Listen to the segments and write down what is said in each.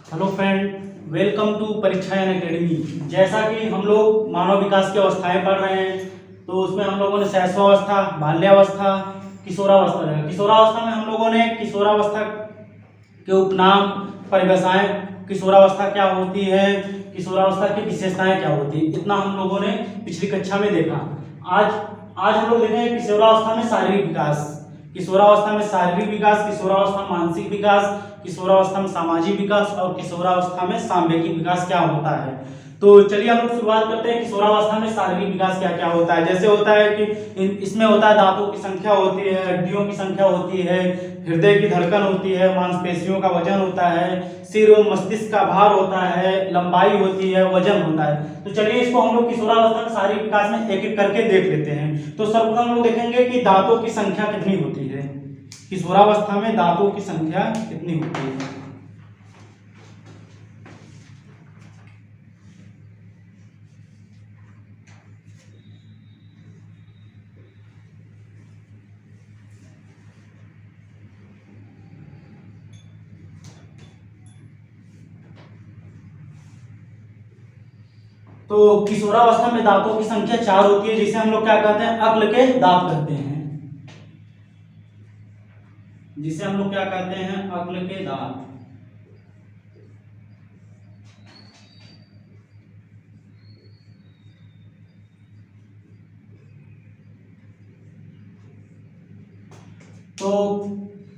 Hello friend, welcome to Parikshayan academy. जैसा कि हम लोग मानव विकास की अवस्थाएं पढ़ रहे हैं, तो उसमें हम लोगों ने शैशवावस्था, बाल्यावस्था, किशोरावस्था देखा। किशोरावस्था में हम लोगों ने किशोरावस्था के उपनाम, परिभाषाएं, किशोरावस्था क्या होती है, किशोरावस्था की विशेषताएं क्या होती है, इतना हम लोगों ने पिछली कक्षा में देखा। आज आज हम लोग देखेंगे किशोरावस्था में शारीरिक विकास, किशोरावस्था में शारीरिक विकास, किशोरावस्था में मानसिक विकास, किशोरावस्था में सामाजिक विकास और किशोरावस्था में सांवेगिक विकास क्या होता है। तो चलिए हम लोग शुरुआत करते हैं। किशोरावस्था में शारीरिक विकास क्या क्या होता है। जैसे होता है कि इसमें होता है दांतों की संख्या होती है, हड्डियों की संख्या होती है, हृदय की धड़कन होती है, मांसपेशियों का वजन होता है, सिर एवं मस्तिष्क का भार होता है, लंबाई होती है, वजन होता है। तो चलिए इसको हम लोग किशोरावस्था में शारीरिक विकास में एक एक करके देख लेते हैं। तो सर्वप्रथम हम लोग देखेंगे कि दांतों की संख्या कितनी होती है। किशोरावस्था में दांतों की संख्या कितनी होती है। तो किशोरावस्था में दांतों की संख्या 4 होती है, जिसे हम लोग क्या कहते हैं, अक्ल के दांत कहते हैं, जिसे हम लोग क्या कहते हैं, अक्ल के दांत। तो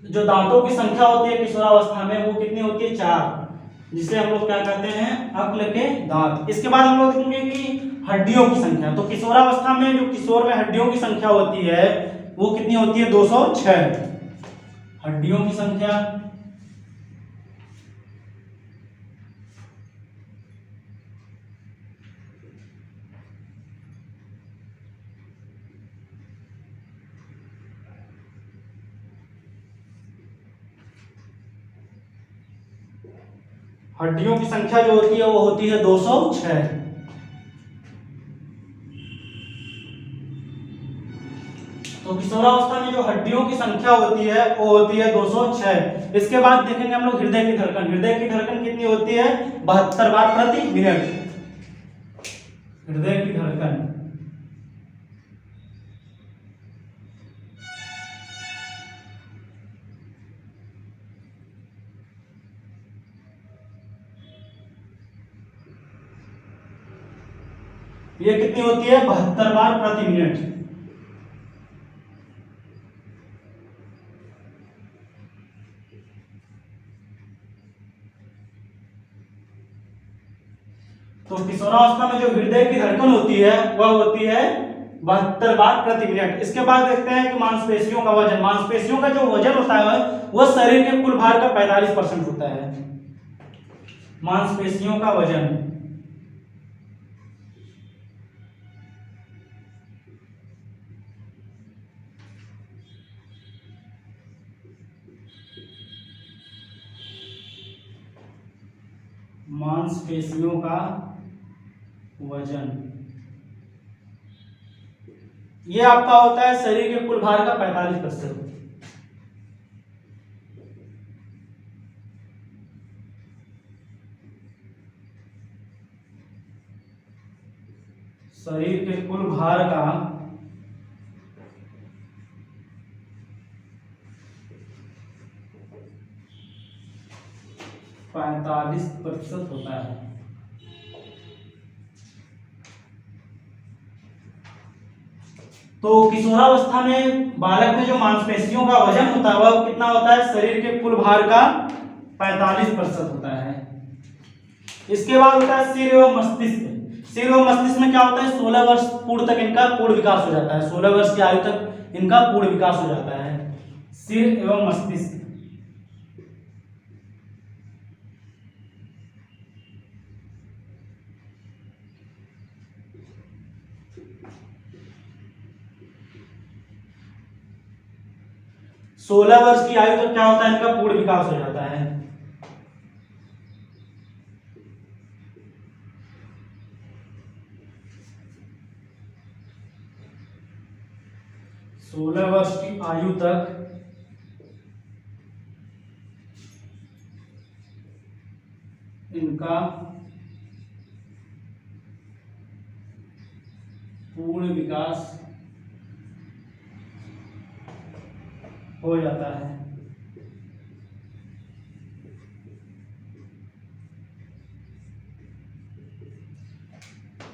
जो दांतों की संख्या होती है किशोरावस्था में वो कितनी होती है, 4, जिसे हम लोग क्या कहते हैं, अक्ल के दांत। इसके बाद हम लोग देखेंगे कि हड्डियों की संख्या। तो किशोरावस्था में जो किशोर में हड्डियों की संख्या होती है वो कितनी होती है, 206 हड्डियों की संख्या। हड्डियों की संख्या जो होती है वो होती है 206। तो किशोरावस्था में जो हड्डियों की संख्या होती है वो होती है 206। इसके बाद देखेंगे हम लोग हृदय की धड़कन। हृदय की धड़कन कितनी होती है, 72 बार प्रति मिनट। हृदय की धड़कन ये कितनी होती है, 72 बार प्रति मिनट। तो किशोरावस्था में जो हृदय की धड़कन होती है वह होती है 72 बार प्रति मिनट। इसके बाद देखते हैं कि मांसपेशियों का वजन। मांसपेशियों का जो वजन होता है वह शरीर के कुल भार का 45% होता है। मांसपेशियों का वजन मांसपेशियों का वजन ये आपका होता है शरीर के कुल भार का 45%। शरीर के कुल भार का 45% होता है। तो किशोरावस्था में बालक में जो मांसपेशियों का वजन होता है वह कितना होता है, शरीर के कुल भार का 45% होता है। इसके बाद होता है सिर एवं मस्तिष्क। सिर एवं मस्तिष्क में क्या होता है, 16 वर्ष पूर्व तक इनका पूर्ण विकास हो जाता है। 16 वर्ष की आयु तक इनका पूर्ण विकास हो जाता है, सिर एवं मस्तिष्क। सोलह वर्ष की आयु तक क्या होता है, इनका पूर्ण विकास हो जाता है। सोलह वर्ष की आयु तक इनका पूर्ण विकास हो जाता है।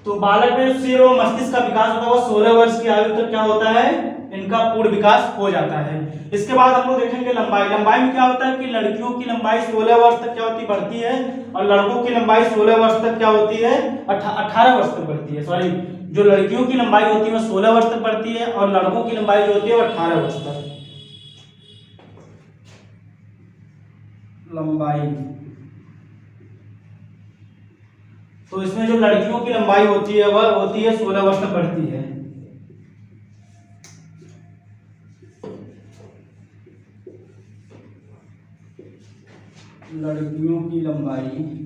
तो बालक में सिर और मस्तिष्क का विकास होता है 16 वर्ष की आयु तक क्या होता है, इनका पूर्ण विकास हो जाता है। इसके बाद हम लोग देखेंगे लंबाई। लंबाई में क्या होता है कि लड़कियों की लंबाई 16 वर्ष तक क्या होती बढ़ती है, और लड़कों की लंबाई 16 वर्ष तक क्या होती है, 18 वर्ष तक बढ़ती है। सॉरी, जो लड़कियों की लंबाई होती है वो 16 वर्ष तक बढ़ती है, और लड़कों की लंबाई जो होती है वो 18 वर्ष तक। लंबाई, तो इसमें जो लड़कियों की लंबाई होती है वह होती है 16 वर्ष तक बढ़ती है। लड़कियों की लंबाई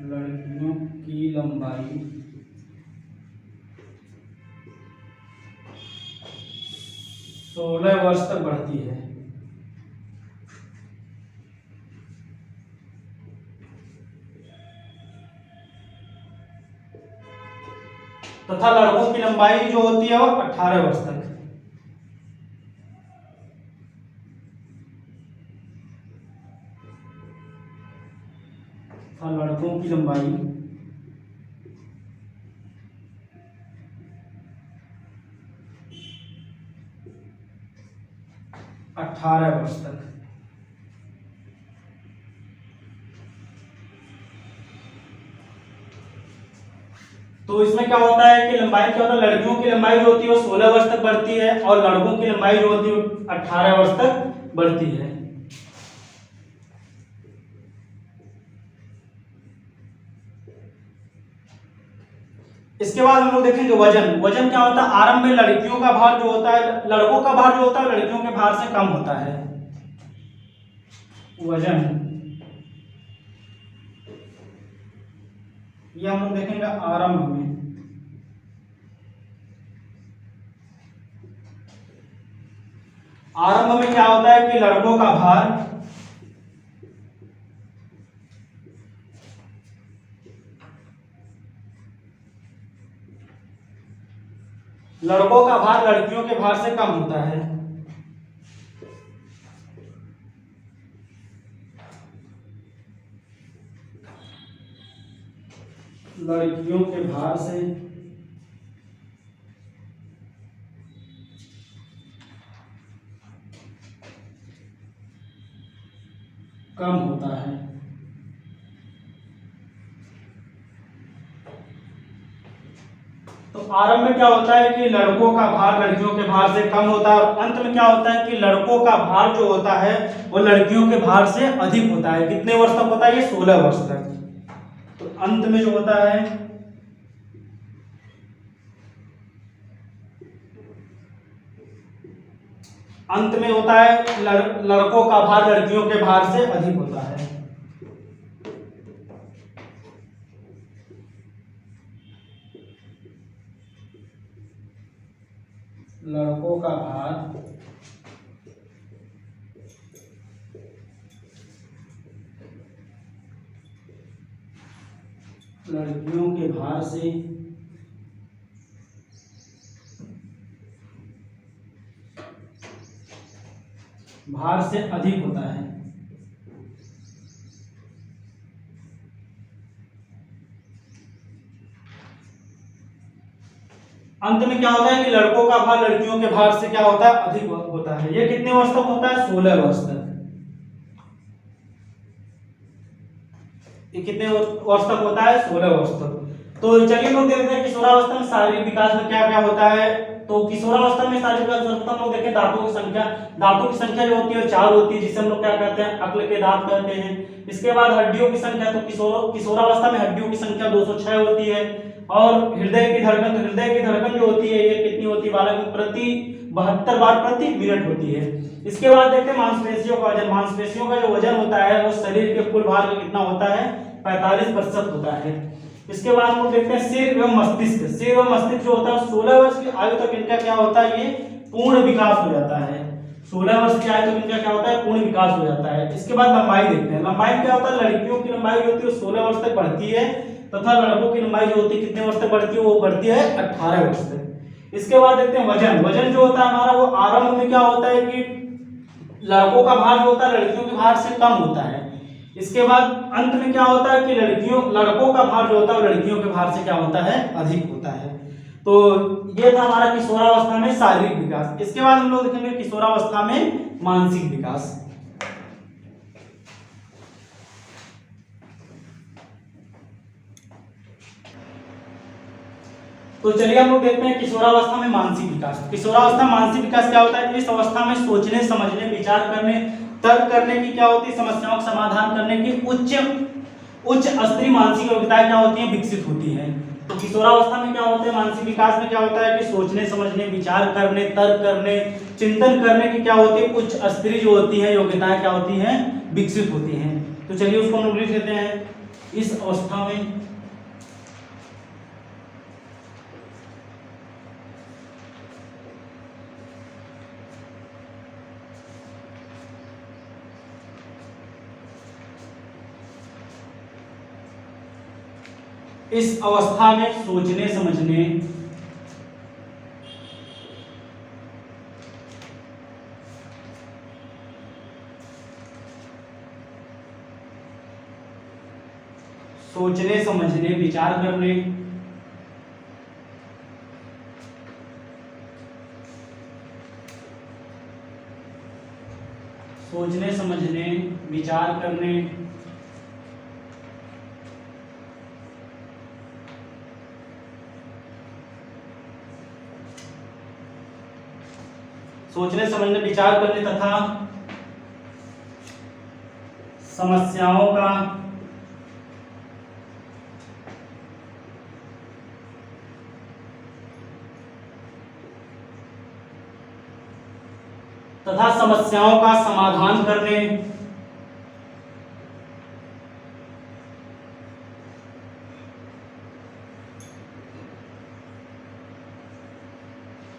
लड़कियों की लंबाई 16 वर्ष तक बढ़ती है। तथा लड़कों की लंबाई जो होती है वो 18 वर्ष तक। लड़कों की लंबाई 18 वर्ष तक। तो इसमें क्या होता है कि लंबाई क्या होता है, लड़कियों की लंबाई जो होती है वो 16 वर्ष तक बढ़ती है, और लड़कों की लंबाई जो होती है 18 वर्ष तक बढ़ती है। इसके बाद हम लोग देखेंगे वजन। वजन क्या होता है, आरंभ में लड़कियों का भार जो होता है, लड़कों का भार जो होता है लड़कियों के भार से कम होता है। वजन ये हम लोग देखेंगे आरंभ में। आरंभ में क्या होता है कि लड़कों का भार लड़कियों के भार से कम होता है। लड़कियों के भार से कम होता है। तो आरंभ में क्या होता है कि लड़कों का भार लड़कियों के भार से कम होता है, और अंत में क्या होता है कि लड़कों का भार जो होता है वो लड़कियों के भार से अधिक होता है। कितने वर्ष तक होता है, ये 16 वर्ष तक। तो अंत में जो होता है लड़कों का भार लड़कियों के भार से अधिक होता है। लड़कों का भार लड़कियों के भार से अधिक होता है। अंत में क्या होता है कि लड़कों का भार लड़कियों के भार से क्या होता है, अधिक होता है। ये कितने वर्ष तक होता है, 16 वर्ष तक। ये कितने वर्ष तक होता है, 16 वर्ष तक। तो चलिए लोग देखते हैं किशोरावस्था में शारीरिक विकास में क्या क्या होता है। तो किशोरावस्था में शारीरिक विकास हम लोग देखें दांतों की संख्या जो होती है 4 होती है, जिसे हम लोग क्या कहते हैं, अक्ल के दांत कहते हैं। इसके बाद हड्डियों की संख्या, तो किशोरावस्था में हड्डियों की संख्या 206 होती है। और हृदय की धड़कन जो होती है ये कितनी होती है बालक में, प्रति 72 बार प्रति मिनट होती है। इसके बाद देखते हैं मांसपेशियों का वजन। मांसपेशियों का जो वजन होता है वो शरीर के कुल भार का कितना होता है, 45% होता है। इसके बाद हम लोग देखते हैं सिर एवं मस्तिष्क। सिर एवं मस्तिष्क जो होता है 16 वर्ष की आयु तक इनका क्या होता है, ये पूर्ण विकास हो जाता है। 16 वर्ष की आयु तक इनका क्या होता है, पूर्ण विकास हो जाता है। इसके बाद लंबाई देखते हैं। लंबाई क्या होता है, लड़कियों की लंबाई जो होती है 16 वर्ष तक बढ़ती है तथा लड़कों की लंबाई जो होती है कितने वर्ष तक बढ़ती है, वो बढ़ती है 18 वर्ष तक। इसके बाद देखते हैं वजन। वजन जो होता है हमारा वो आरंभ में क्या होता है कि लड़कों का भार जो होता है लड़कियों के भार से कम होता है। इसके बाद अंत में क्या होता है कि लड़कों का भार जो होता है लड़कियों के भार से क्या होता है, अधिक होता है। तो ये था हमारा किशोरावस्था में शारीरिक विकास। इसके बाद हम लोग देखेंगे किशोरावस्था में मानसिक विकास। तो चलिए हम लोग देखते हैं किशोरावस्था में मानसिक विकास। किशोरावस्था मानसिक विकास क्या होता है, इस अवस्था में सोचने समझने विचार करने तर्क करने की क्या होती है, समस्याओं का समाधान करने की उच्च स्तरीय मानसिक योग्यताएं क्या होती हैं, विकसित होती हैं। तो किशोरावस्था में क्या होता है, मानसिक विकास में क्या होता है कि सोचने समझने विचार करने तर्क करने चिंतन करने की क्या होती है, उच्च स्तरीय जो होती है योग्यताएं क्या होती हैं, विकसित होती हैं। तो चलिए उसको हम लोग लिख लेते हैं। इस अवस्था में सोचने समझने विचार करने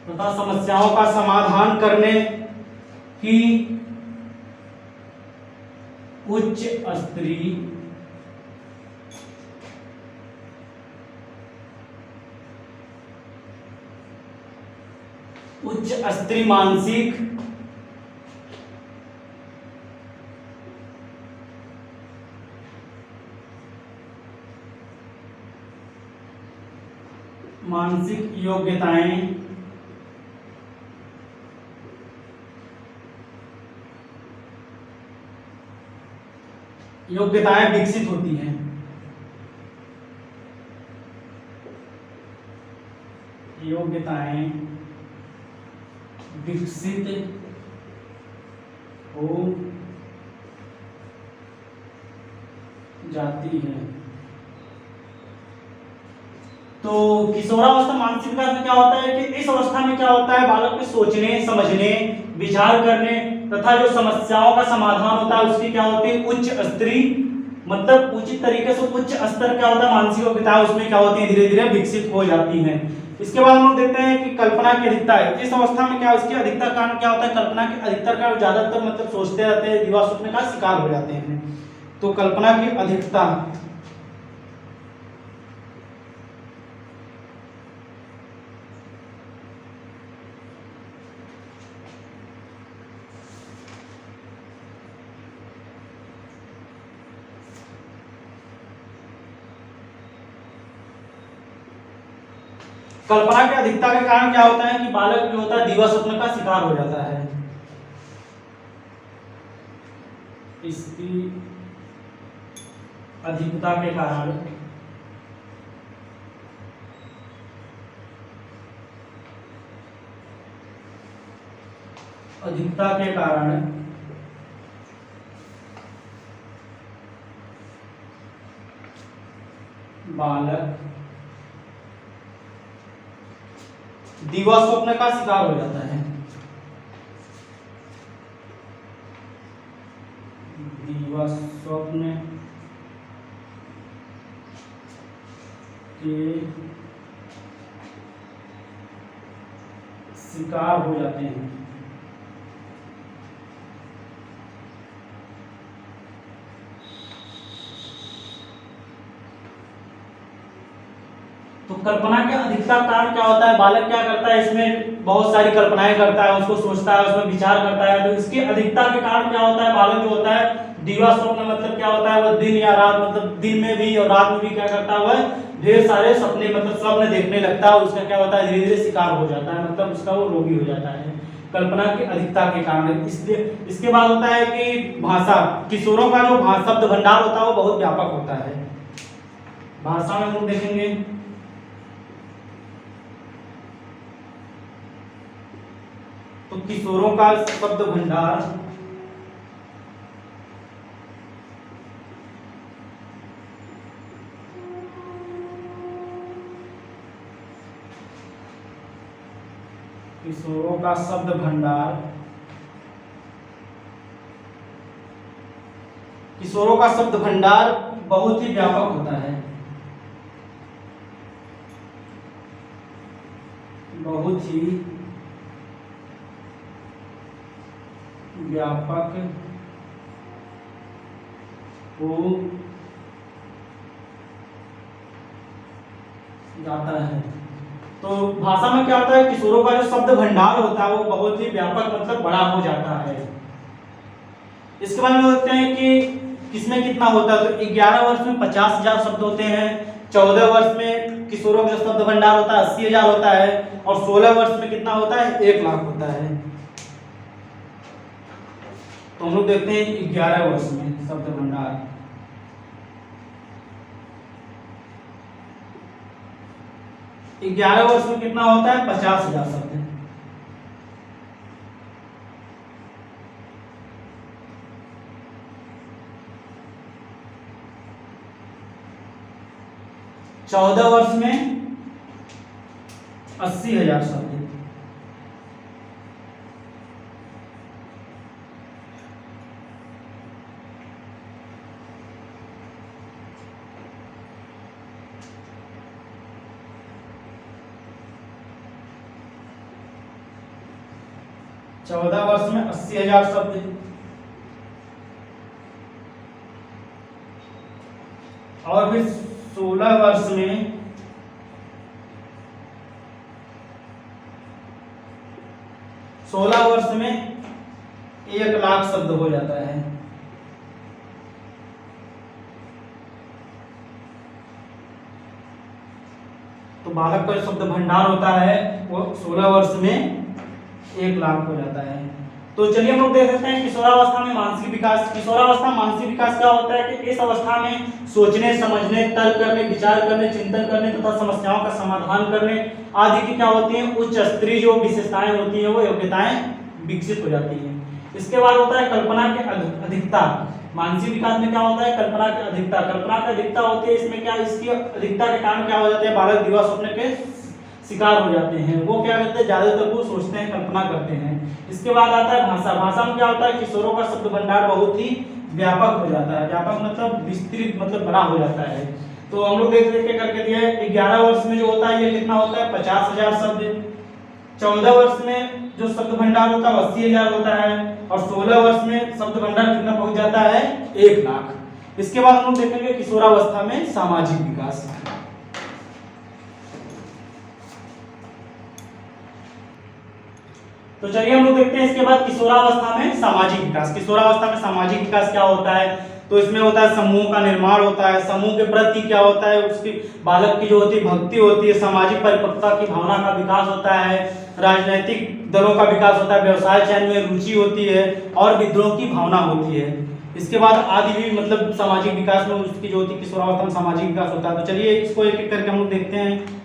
तथा समस्याओं का समाधान करने की उच्च स्तरीय मानसिक योग्यताएं विकसित होती हैं। योग्यताएं विकसित हो जाती है। तो किशोरावस्था मानसिक विकास में क्या होता है कि इस अवस्था में क्या होता है, बालक के सोचने समझने विचार करने तथा जो समस्याओं का समाधान होता है उसकी क्या होती है, उच्च स्तरीय मतलब उचित तरीके से उच्च स्तर क्या होता है मानसिक योग्यता उसमें क्या होती है, धीरे धीरे विकसित हो जाती है। इसके बाद हम लोग देखते हैं कि कल्पना की अधिकता है। इस अवस्था में क्या इसकी अधिकता का कारण क्या होता है, कल्पना की अधिकता का ज्यादातर मतलब सोचते रहते हैं, दिवा स्वप्न का शिकार हो जाते हैं। तो कल्पना की अधिकता कल्पना की अधिकता के कारण क्या होता है कि बालक जो होता है दिवा स्वप्न का शिकार हो जाता है। इसकी अधिकता के कारण बालक दिवा स्वप्न का शिकार हो जाता है। स्वप्न के शिकार हो जाते हैं। तो कल्पना के अधिकता कारण क्या होता है, बालक क्या करता है, इसमें बहुत सारी कल्पनाएं करता है, उसको सोचता है, उसमें विचार करता है। तो इसकी अधिकता के कारण क्या होता है, बालक जो होता है दिवा स्वप्न मतलब क्या होता है, वो दिन या रात मतलब दिन में भी और रात में भी क्या करता है, वह ढेर सारे सपने मतलब स्वप्न देखने लगता है। उसका क्या होता है, धीरे धीरे शिकार हो जाता है, मतलब उसका वो रोगी हो जाता है कल्पना की अधिकता के कारण। इसलिए इसके बाद होता है कि भाषा, किशोरों का जो शब्द भंडार होता है वो बहुत व्यापक होता है। भाषा में हम देखेंगे तो किशोरों का शब्द भंडार किशोरों का शब्द भंडार किशोरों का शब्द भंडार बहुत ही व्यापक होता है, बहुत ही व्यापक हो जाता है। तो भाषा में क्या होता है, किशोरों का जो शब्द भंडार होता है वो बहुत ही व्यापक मतलब बड़ा हो जाता है। इसके बारे में देखते हैं कि किसमें कितना होता है। तो 11 वर्ष में 50,000 शब्द होते हैं, 14 वर्ष में किशोरों का शब्द भंडार होता है 80,000 होता है, और 16 वर्ष में कितना होता है, 1 लाख होता है। तो हम लोग देखते हैं 11 वर्ष में शब्द भंडार 11 वर्ष में कितना होता है, 50,000 शब्द। चौदह वर्ष में 80,000 शब्द। चौदह वर्ष में 80,000 शब्द। और फिर 16 वर्ष में 1 लाख शब्द हो जाता है। तो बालक का जो शब्द भंडार होता है वो 16 वर्ष में 1 लाख हो जाता है। तो चलिए हम लोग देख सकते हैं किशोरावस्था में मानसिक विकास। किशोरावस्था मानसिक विकास क्या होता है कि इस अवस्था में सोचने, समझने, तर्क करने, विचार करने, चिंतन करने तथा समस्याओं का समाधान करने आदि की क्या होती है, उच्च स्तरीय जो विशेषताएं होती हैं वो योग्यताएं विकसित हो जाती हैं। इसके बाद होता है कल्पना की अधिकता। मानसिक विकास में क्या होता है, कल्पना की अधिकता। कल्पना की अधिकता होती है, इसमें क्या, इसकी अधिकता के कारण क्या हो जाते हैं, बालक दिवा स्वप्न के शिकार हो जाते हैं। वो क्या करते हैं, ज्यादातर वो सोचते हैं, कल्पना करते हैं। इसके बाद आता है भाषा। भाषा में क्या होता है, किशोरों का शब्द भंडार बहुत ही व्यापक हो जाता है। व्यापक मतलब विस्तृत, मतलब बड़ा हो जाता है। तो हम लोग देख देख के करके दिया है। 11 वर्ष में जो होता है ये कितना होता है, 50,000 शब्द। 14 वर्ष में जो शब्द भंडार होता है 80,000 होता है, और 16 वर्ष में शब्द भंडार कितना पहुंच जाता है, 1 लाख। इसके बाद हम लोग देखेंगे किशोरावस्था में सामाजिक विकास। तो चलिए हम लोग देखते हैं इसके बाद किशोरावस्था में सामाजिक विकास। किशोरावस्था में सामाजिक विकास क्या होता है, तो इसमें होता है समूह का निर्माण होता है। समूह के प्रति क्या होता है, उसकी बालक की जो होती है भक्ति होती है। सामाजिक परिपक्वता की भावना का विकास होता है। राजनीतिक दलों का विकास होता है। व्यवसाय चयन में रुचि होती है और विद्रोह की भावना होती है। इसके बाद आदि भी मतलब सामाजिक विकास में उसकी जो होती है किशोरावस्था में सामाजिक विकास होता है। तो चलिए इसको एक एक करके हम लोग देखते हैं।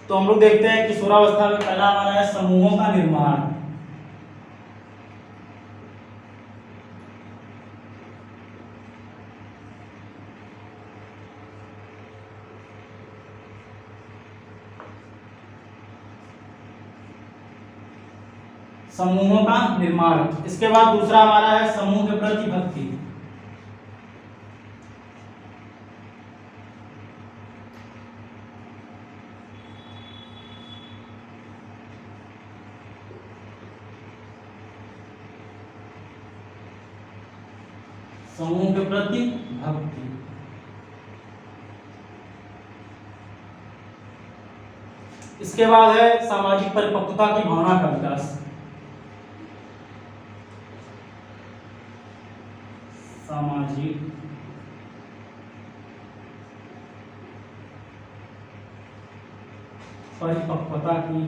तो हम लोग देखते हैं किशोरावस्था में पहला हमारा है समूहों का निर्माण। समूहों का निर्माण। इसके बाद दूसरा हमारा है समूह के प्रति भक्ति। समूह के प्रति भक्ति। इसके बाद है सामाजिक परिपक्वता की भावना का विकास। सामाजिक परिपक्वता की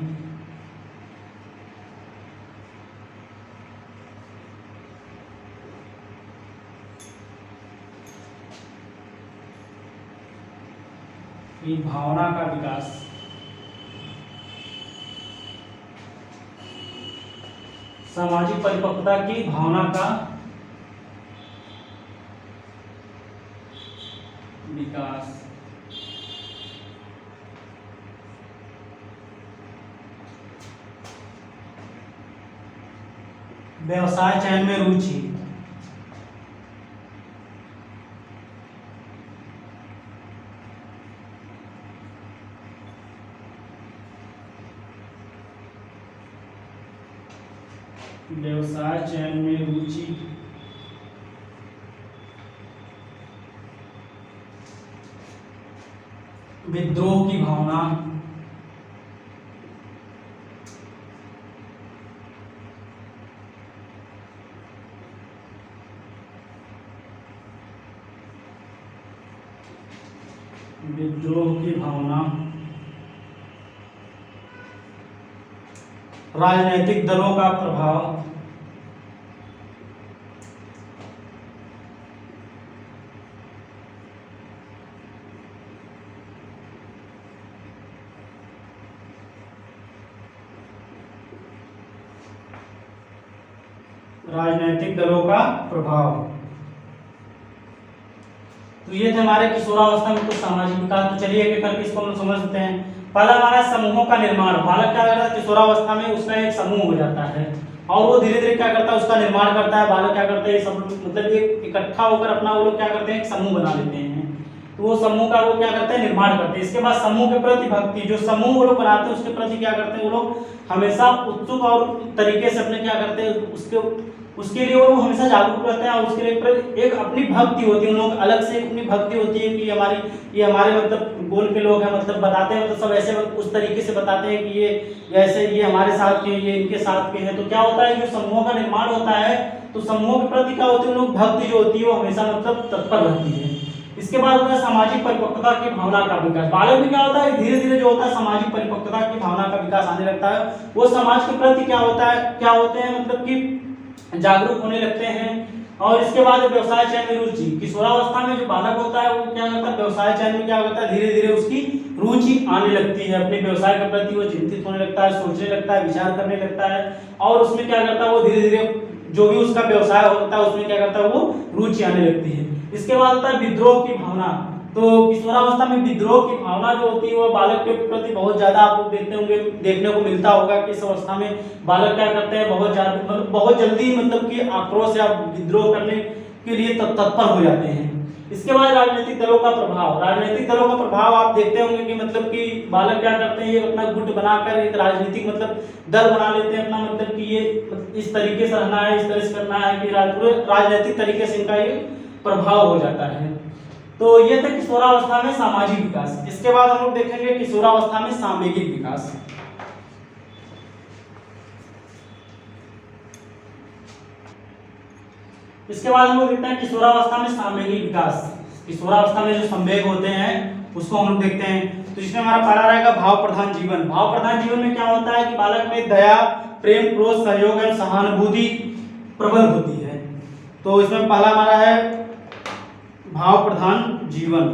भावना का विकास। सामाजिक परिपक्वता की भावना का विकास। व्यवसाय चयन में रुचि। व्यवसाय चयन में रुचि। विद्रोह की भावना। विद्रोह की भावना। राजनीतिक दलों का प्रभाव। राजनीतिक दलों का प्रभाव। तो ये थे हमारे किशोरावस्था में कुछ सामाजिक विकास। तो चलिए एक एक करके इसको हम समझते हैं। पहला हमारा समूहों का निर्माण। बालक क्या करता है किशोरावस्था में, उसका एक समूह हो जाता है और वो धीरे धीरे क्या करता है उसका निर्माण करता है। बालक क्या करते हैं सब मतलब ये इकट्ठा होकर अपना वो लोग क्या करते हैं एक समूह बना लेते हैं। तो वो समूह का वो क्या करते हैं निर्माण करते हैं। इसके बाद समूह के प्रति भक्ति। जो समूह वो लोग बनाते हैं उसके प्रति क्या करते हैं वो लोग हमेशा उत्सुक और तरीके से अपने क्या करते हैं उसके लिए वो हमेशा जागरूक रहते हैं और उसके लिए एक अपनी भक्ति होती है। उन लोग अलग से अपनी भक्ति होती है कि ये हमारे मतलब गोल के लोग हैं, मतलब बताते हैं मतलब सब ऐसे उस तरीके से बताते हैं कि ये ऐसे ये हमारे साथ के ये इनके साथ के हैं। तो क्या होता है जो समूह का निर्माण होता है तो समूह के प्रति क्या होती है उन लोग भक्ति जो होती है वो हमेशा मतलब तत्पर रहती है। इसके बाद होता है सामाजिक परिपक्वता की भावना का विकास। बालक में क्या होता है धीरे धीरे जो होता है सामाजिक परिपक्वता की भावना का विकास आने लगता है। वो समाज के प्रति क्या होते हैं मतलब कि जागरूक होने लगते हैं। और इसके बाद व्यवसाय चयन में रुचि। किशोरावस्था में जो बालक होता है वो क्या करता है व्यवसाय चयन में क्या होता है धीरे धीरे उसकी रुचि आने लगती है। अपने व्यवसाय के प्रति वो चिंतित होने लगता है, सोचने लगता है, विचार करने लगता है और उसमें क्या करता है वो धीरे धीरे जो भी उसका व्यवसाय होता है उसमें क्या करता है वो रुचि आने लगती है। इसके बाद होता है विद्रोह की भावना। तो किशोरावस्था में विद्रोह की भावना जो होती है वो बालक के प्रति बहुत ज्यादा आप लोग देखने को मिलता होगा कि इस अवस्था में बालक क्या करते हैं बहुत ज्यादा मतलब बहुत जल्दी मतलब कि आक्रोश या विद्रोह करने के लिए तत्पर हो जाते हैं। इसके बाद राजनीतिक दलों का प्रभाव। राजनीतिक दलों का प्रभाव आप देखते होंगे कि मतलब कि बालक क्या करते हैं ये अपना गुट बनाकर एक राजनीतिक मतलब दल बना लेते हैं अपना मतलब कि ये इस तरीके से रहना है, इस तरह से करना है कि पूरे राजनीतिक तरीके से इनका ये प्रभाव हो जाता है। तो ये था किशोरावस्था में सामाजिक विकास। इसके बाद हम लोग देखेंगे किशोरावस्था में सामूहिक विकास। इसके बाद हम लोग देखते हैं किशोरावस्था में सामूहिक विकास। किशोरावस्था में जो संवेग होते हैं उसको हम लोग देखते हैं। तो इसमें हमारा पहला रहेगा भाव प्रधान जीवन। भाव प्रधान जीवन में क्या होता है कि बालक में दया, प्रेम, क्रोध, सहयोग एवं सहानुभूति प्रबल होती है। तो इसमें पहला हमारा है भाव प्रधान जीवन।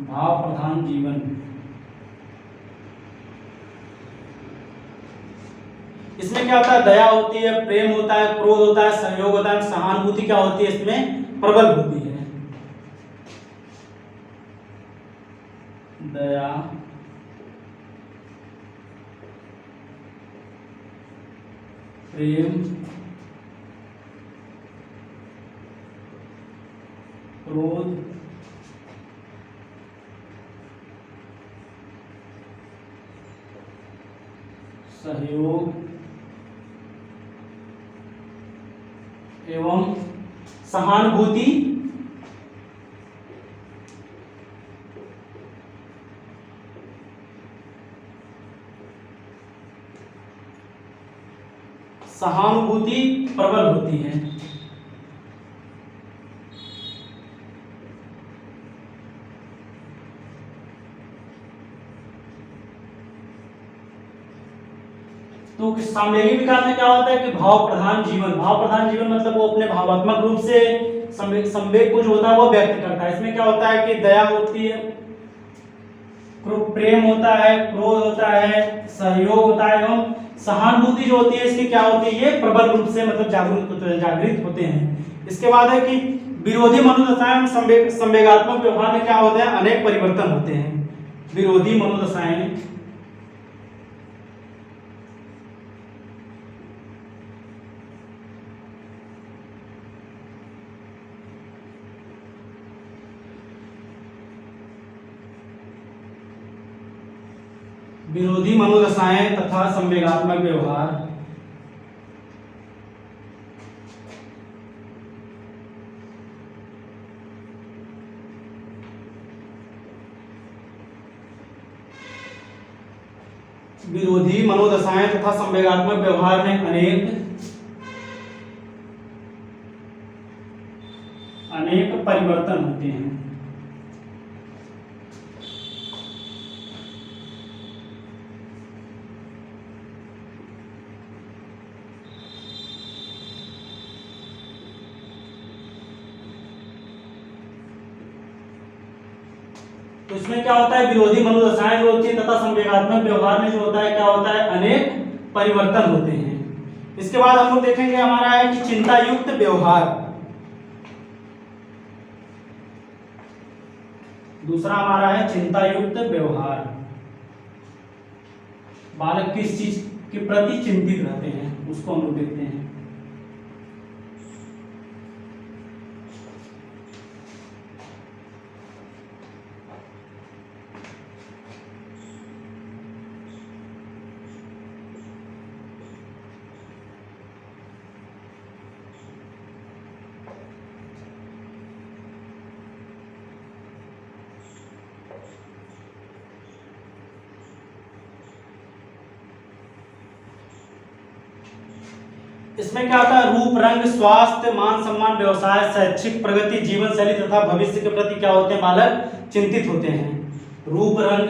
भाव प्रधान जीवन। इसमें क्या होता है, दया होती है, प्रेम होता है, क्रोध होता है, सहयोग होता है, सहानुभूति क्या होती है इसमें प्रबल होती है। दया, प्रेम, क्रोध, सहयोग एवं सहानुभूति प्रबल होती है। तो सामवेगी विकास में क्या होता है कि भाव प्रधान जीवन मतलब वो अपने भावात्मक रूप से संवेग को जो होता है वो व्यक्त करता है। इसमें क्या होता है कि दया होती है, प्रेम होता है, क्रोध होता है, सहयोग होता है एवं सहानुभूति जो होती है इसकी क्या होती है, ये प्रबल रूप से मतलब जागृत होते हैं। इसके बाद है कि विरोधी मनोदशाएं संवेगात्मक व्यवहार में क्या होते हैं, अनेक परिवर्तन होते हैं। विरोधी मनोदशाएं तथा संवेगात्मक व्यवहार में अनेक परिवर्तन होते हैं। तो इसमें क्या होता है, विरोधी मनोदशाएं जो होती है तथा संवेगात्मक व्यवहार में जो होता है क्या होता है, अनेक परिवर्तन होते हैं। इसके बाद हम लोग देखेंगे हमारा है कि चिंता युक्त व्यवहार। दूसरा हमारा है चिंता युक्त व्यवहार। बालक किस चीज के प्रति चिंतित रहते हैं उसको हम लोग देखते हैं। इसमें क्या होता है, रूप रंग, स्वास्थ्य, मान सम्मान, व्यवसाय, शैक्षिक प्रगति, जीवन शैली तथा भविष्य के प्रति क्या होते हैं, बालक चिंतित होते हैं। रूप रंग,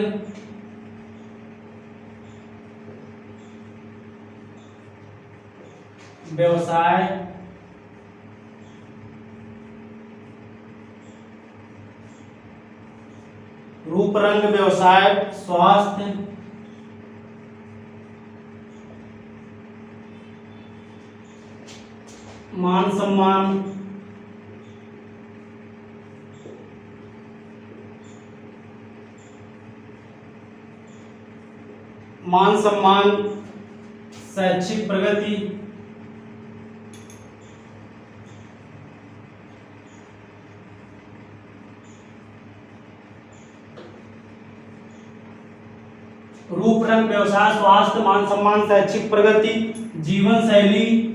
व्यवसाय, रूप रंग, व्यवसाय, स्वास्थ्य, मान सम्मान, शैक्षिक प्रगति, रूप रंग, व्यवसाय, स्वास्थ्य, मान सम्मान, शैक्षिक प्रगति, जीवन शैली,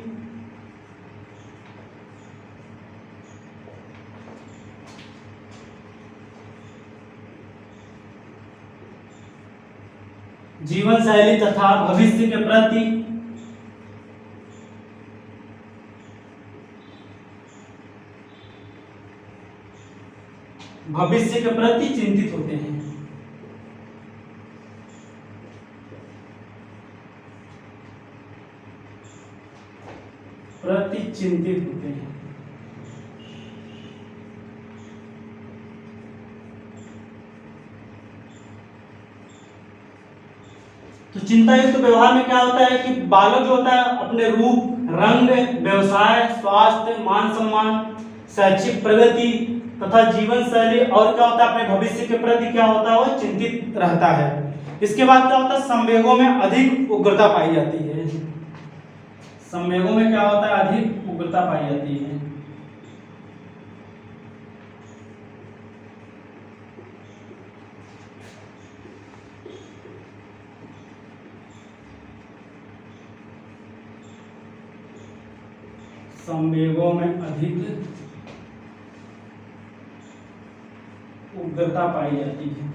तथा भविष्य के प्रति चिंतित होते हैं। चिंतित होते हैं। तो चिंता युक्त व्यवहार में क्या होता है कि बालक जो होता है अपने रूप, रंग, व्यवसाय, स्वास्थ्य, मान सम्मान, शैक्षिक प्रगति तथा जीवन शैली और क्या होता है अपने भविष्य के प्रति क्या होता है वो चिंतित रहता है। इसके बाद क्या होता है संवेगों में अधिक उग्रता पाई जाती है। संवेगों में क्या होता है अधिक उग्रता पाई जाती है। संवेगों में अधिक उग्रता पाई जाती है।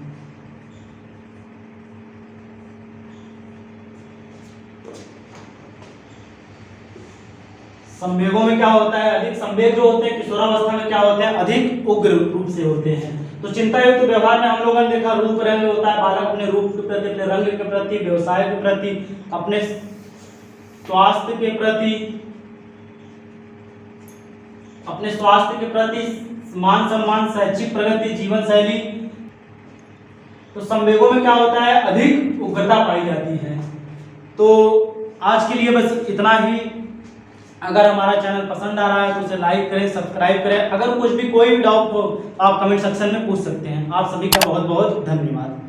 संवेगों में क्या होता है अधिक संवेग जो होते हैं किशोरावस्था में क्या होते हैं अधिक उग्र रूप से होते हैं। तो चिंता युक्त व्यवहार में हम लोगों ने देखा रूप रंग होता है, बालक अपने रूप के प्रति, अपने रंग के प्रति, व्यवसाय के प्रति, अपने स्वास्थ्य के प्रति, अपने स्वास्थ्य के प्रति, मान सम्मान, शैक्षिक प्रगति, जीवन शैली। तो संवेगों में क्या होता है अधिक उग्रता पाई जाती है। तो आज के लिए बस इतना ही। अगर हमारा चैनल पसंद आ रहा है तो उसे लाइक करें, सब्सक्राइब करें। अगर कुछ भी कोई भी डाउट हो आप कमेंट सेक्शन में पूछ सकते हैं। आप सभी का बहुत बहुत धन्यवाद।